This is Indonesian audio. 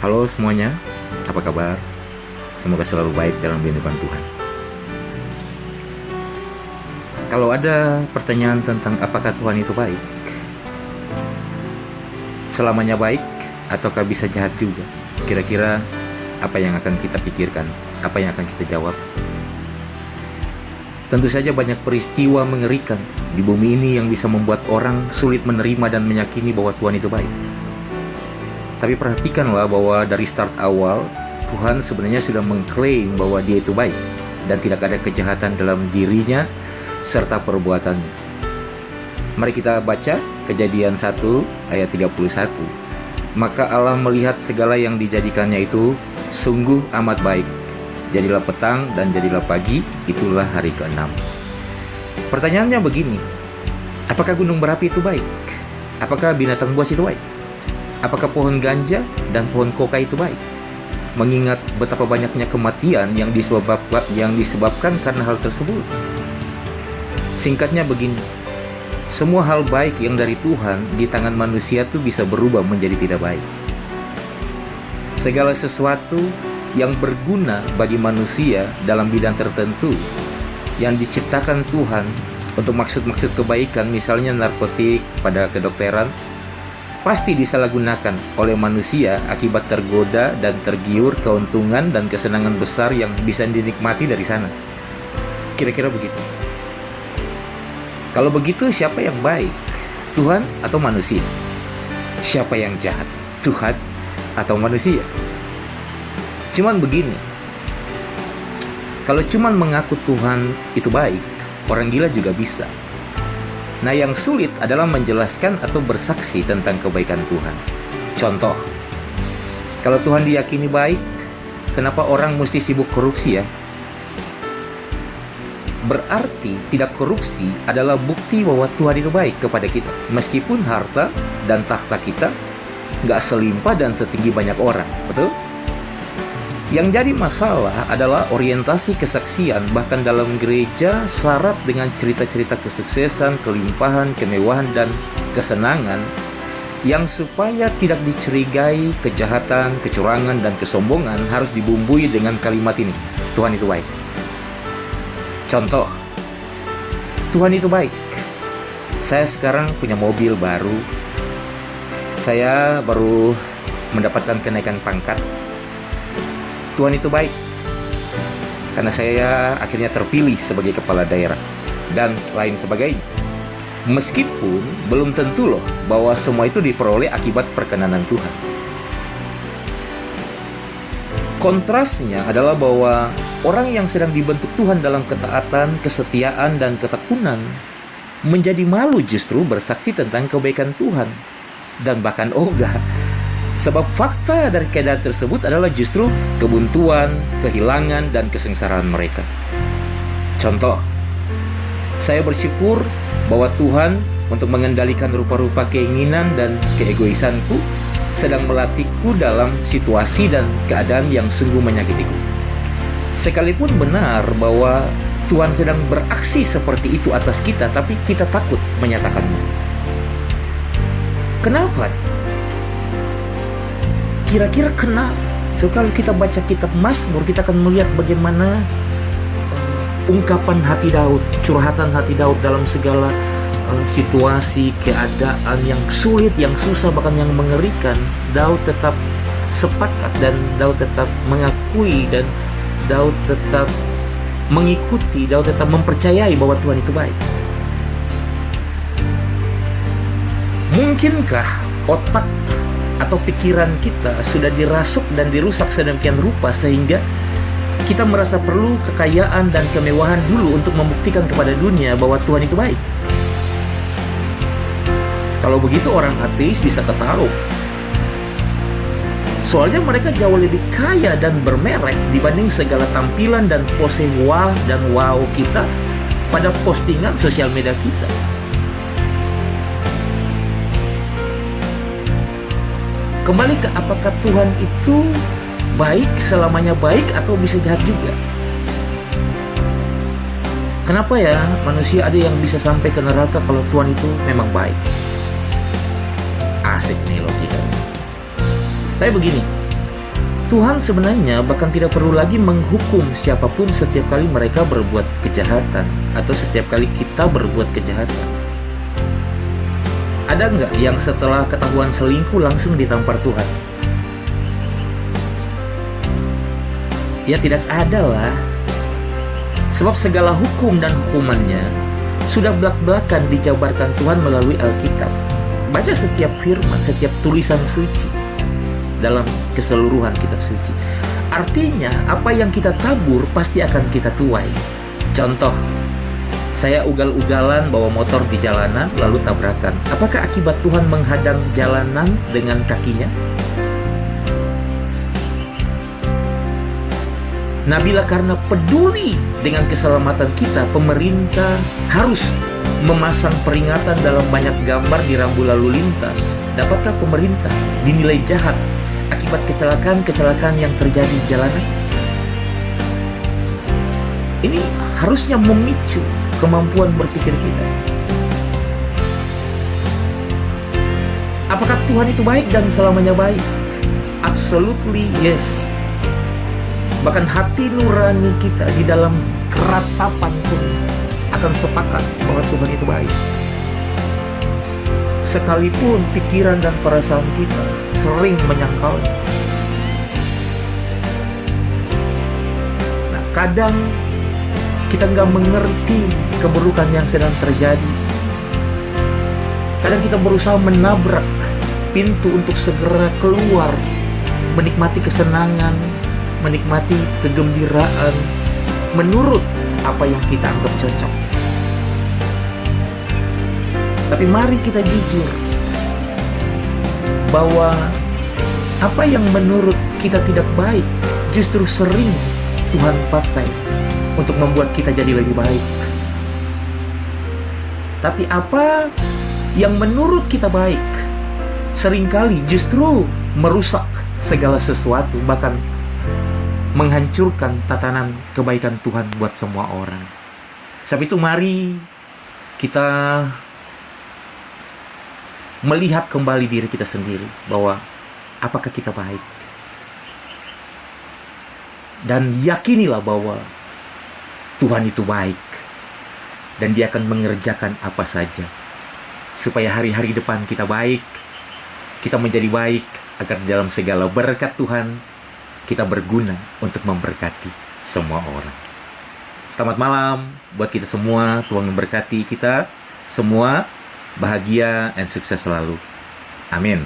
Halo semuanya, apa kabar? Semoga selalu baik dalam lindungan Tuhan. Kalau ada pertanyaan tentang apakah Tuhan itu baik, selamanya baik ataukah bisa jahat juga? Kira-kira apa yang akan kita pikirkan? Apa yang akan kita jawab? Tentu saja banyak peristiwa mengerikan di bumi ini yang bisa membuat orang sulit menerima dan meyakini bahwa Tuhan itu baik. Tapi perhatikanlah bahwa dari start awal, Tuhan sebenarnya sudah mengklaim bahwa Dia itu baik dan tidak ada kejahatan dalam dirinya serta perbuatannya. Mari kita baca Kejadian 1 ayat 31. Maka Allah melihat segala yang dijadikannya itu sungguh amat baik. Jadilah petang dan jadilah pagi, itulah hari ke-6. Pertanyaannya begini, apakah gunung berapi itu baik? Apakah binatang buas itu baik? Apakah pohon ganja dan pohon koka itu baik? Mengingat betapa banyaknya kematian yang disebabkan karena hal tersebut. Singkatnya begini, semua hal baik yang dari Tuhan di tangan manusia itu bisa berubah menjadi tidak baik. Segala sesuatu yang berguna bagi manusia dalam bidang tertentu yang diciptakan Tuhan untuk maksud-maksud kebaikan, misalnya narkotik pada kedokteran, pasti disalahgunakan oleh manusia akibat tergoda dan tergiur keuntungan dan kesenangan besar yang bisa dinikmati dari sana. Kira-kira begitu. Kalau begitu, siapa yang baik? Tuhan atau manusia? Siapa yang jahat? Tuhan atau manusia? Cuman begini, kalau cuman mengaku Tuhan itu baik, orang gila juga bisa. Nah, yang sulit adalah menjelaskan atau bersaksi tentang kebaikan Tuhan. Contoh, kalau Tuhan diyakini baik, kenapa orang mesti sibuk korupsi ya? Berarti tidak korupsi adalah bukti bahwa Tuhan itu baik kepada kita. Meskipun harta dan tahta kita nggak selimpah dan setinggi banyak orang, betul? Yang jadi masalah adalah orientasi kesaksian, bahkan dalam gereja syarat dengan cerita-cerita kesuksesan, kelimpahan, kemewahan, dan kesenangan yang supaya tidak dicurigai kejahatan, kecurangan, dan kesombongan harus dibumbui dengan kalimat ini, Tuhan itu baik. Contoh, Tuhan itu baik. Saya sekarang punya mobil baru. Saya baru mendapatkan kenaikan pangkat. Tuhan itu baik karena saya akhirnya terpilih sebagai kepala daerah dan lain sebagainya. Meskipun belum tentu loh bahwa semua itu diperoleh akibat perkenanan Tuhan. Kontrasnya adalah bahwa orang yang sedang dibentuk Tuhan dalam ketaatan, kesetiaan, dan ketekunan menjadi malu justru bersaksi tentang kebaikan Tuhan dan bahkan ogah. Sebab fakta dari keadaan tersebut adalah justru kebuntuan, kehilangan, dan kesengsaraan mereka. Contoh, saya bersyukur bahwa Tuhan untuk mengendalikan rupa-rupa keinginan dan keegoisanku sedang melatihku dalam situasi dan keadaan yang sungguh menyakitiku. Sekalipun benar bahwa Tuhan sedang beraksi seperti itu atas kita, tapi kita takut menyatakannya. Kenapa? Kira-kira kenapa? So, kalau kita baca kitab Mazmur, kita akan melihat bagaimana ungkapan hati Daud, curhatan hati Daud dalam segala situasi, keadaan yang sulit, yang susah, bahkan yang mengerikan. Daud tetap sepakat dan Daud tetap mengakui dan Daud tetap mengikuti, Daud tetap mempercayai bahwa Tuhan itu baik. Mungkinkah otak atau pikiran kita sudah dirasuk dan dirusak sedemikian rupa sehingga kita merasa perlu kekayaan dan kemewahan dulu untuk membuktikan kepada dunia bahwa Tuhan itu baik? Kalau begitu orang ateis bisa ketaruh. Soalnya mereka jauh lebih kaya dan bermerek dibanding segala tampilan dan pose wah dan wow kita pada postingan sosial media kita. Kembali ke apakah Tuhan itu baik, selamanya baik, atau bisa jahat juga? Kenapa ya manusia ada yang bisa sampai ke neraka kalau Tuhan itu memang baik? Asik nih logika. Tapi begini, Tuhan sebenarnya bahkan tidak perlu lagi menghukum siapapun setiap kali mereka berbuat kejahatan atau setiap kali kita berbuat kejahatan. Ada nggak yang setelah ketahuan selingkuh langsung ditampar Tuhan? Ya tidak ada lah. Sebab segala hukum dan hukumannya sudah belak-belakan dijabarkan Tuhan melalui Alkitab. Baca setiap firman, setiap tulisan suci dalam keseluruhan kitab suci. Artinya apa yang kita tabur pasti akan kita tuai. Contoh, saya ugal-ugalan bawa motor di jalanan lalu tabrakan. Apakah akibat Tuhan menghadang jalanan dengan kakinya? Nah, bila karena peduli dengan keselamatan kita, pemerintah harus memasang peringatan dalam banyak gambar di rambu lalu lintas, dapatkah pemerintah dinilai jahat akibat kecelakaan-kecelakaan yang terjadi di jalanan? Ini harusnya memicu kemampuan berpikir kita. Apakah Tuhan itu baik dan selamanya baik? Absolutely yes. Bahkan hati nurani kita di dalam keratapan pun akan sepakat bahwa Tuhan itu baik. Sekalipun pikiran dan perasaan kita sering menyangkalnya. Nah, kadang kita nggak mengerti keburukan yang sedang terjadi. Kadang kita berusaha menabrak pintu untuk segera keluar, menikmati kesenangan, menikmati kegembiraan, menurut apa yang kita anggap cocok. Tapi mari kita jujur bahwa apa yang menurut kita tidak baik justru sering Tuhan pakai untuk membuat kita jadi lebih baik. Tapi apa yang menurut kita baik seringkali justru merusak segala sesuatu, bahkan menghancurkan tatanan kebaikan Tuhan buat semua orang. Sebab itu mari kita melihat kembali diri kita sendiri bahwa apakah kita baik. Dan yakinilah bahwa Tuhan itu baik dan Dia akan mengerjakan apa saja supaya hari-hari depan kita baik, kita menjadi baik, agar dalam segala berkat Tuhan kita berguna untuk memberkati semua orang. Selamat malam buat kita semua. Tuhan memberkati kita semua. Bahagia dan sukses selalu. Amin.